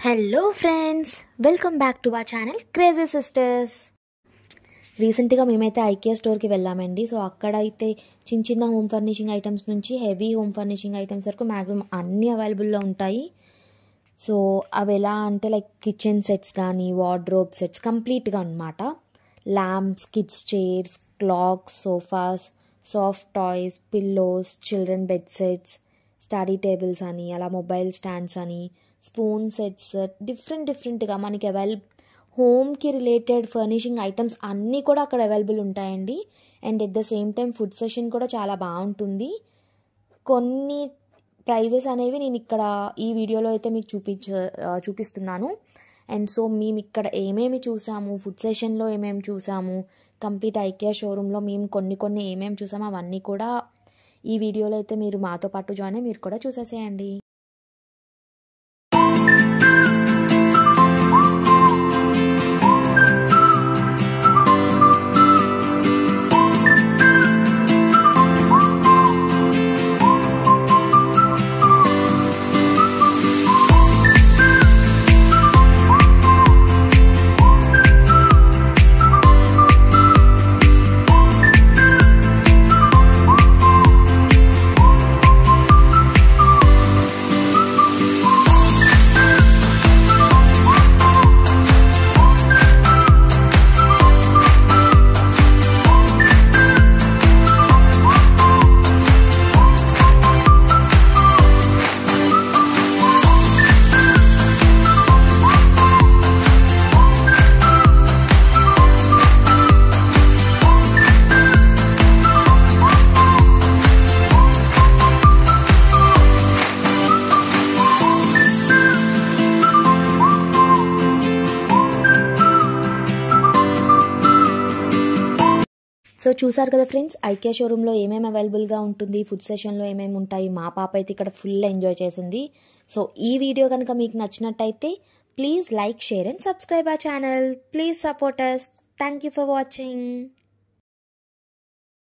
Hello friends, welcome back to our channel crazy sisters. రీసెంట్గా మేమైతే IKEA స్టోర్కి వెళ్ళామండి. సో అక్కడ అయితే చిన్న చిన్న హోమ్ ఫర్నిషింగ్ ఐటమ్స్ నుంచి హెవీ హోమ్ ఫర్నిషింగ్ ఐటమ్స్ వరకు మ్యాక్సిమం అన్నీ అవైలబుల్లో ఉంటాయి. సో అవి ఎలా అంటే లైక్ కిచెన్ సెట్స్ కానీ వార్డ్రోబ్ సెట్స్ కంప్లీట్గా అనమాట. Lamps, kids chairs, clocks, sofas, soft toys, pillows, children bed sets, study tables అని, అలా మొబైల్ స్టాండ్స్ అని, స్పూన్ సెట్స్, డిఫరెంట్గా మనకి హోమ్కి రిలేటెడ్ ఫర్నిషింగ్ ఐటమ్స్ అన్నీ కూడా అక్కడ అవైలబుల్ ఉంటాయండి. And at the same time food session కూడా చాలా బాగుంటుంది. కొన్ని ప్రైజెస్ అనేవి నేను ఇక్కడ ఈ వీడియోలో అయితే మీకు చూపిస్తున్నాను. అండ్ సో మేము ఇక్కడ ఏమేమి చూసాము, ఫుడ్ సెషన్లో ఏమేమి చూసాము, కంప్లీట్ ఐకియా షోరూంలో మేము కొన్ని ఏమేమి చూసాము అవన్నీ కూడా ఈ వీడియోలో అయితే మీరు మాతో పాటు జాయిన్ అయ్యి మీరు కూడా చూసేసేయండి. సో చూసారు కదా ఫ్రెండ్స్, ఐకియా షోరూంలో ఏమేమి అవైలబుల్గా ఉంటుంది, ఫుడ్ సెషన్లో ఏమేమి ఉంటాయి. మా పాప అయితే ఇక్కడ ఫుల్ ఎంజాయ్ చేసింది. సో ఈ వీడియో కనుక మీకు నచ్చినట్టయితే please like, share and subscribe our channel. Please support us. Thank you for watching.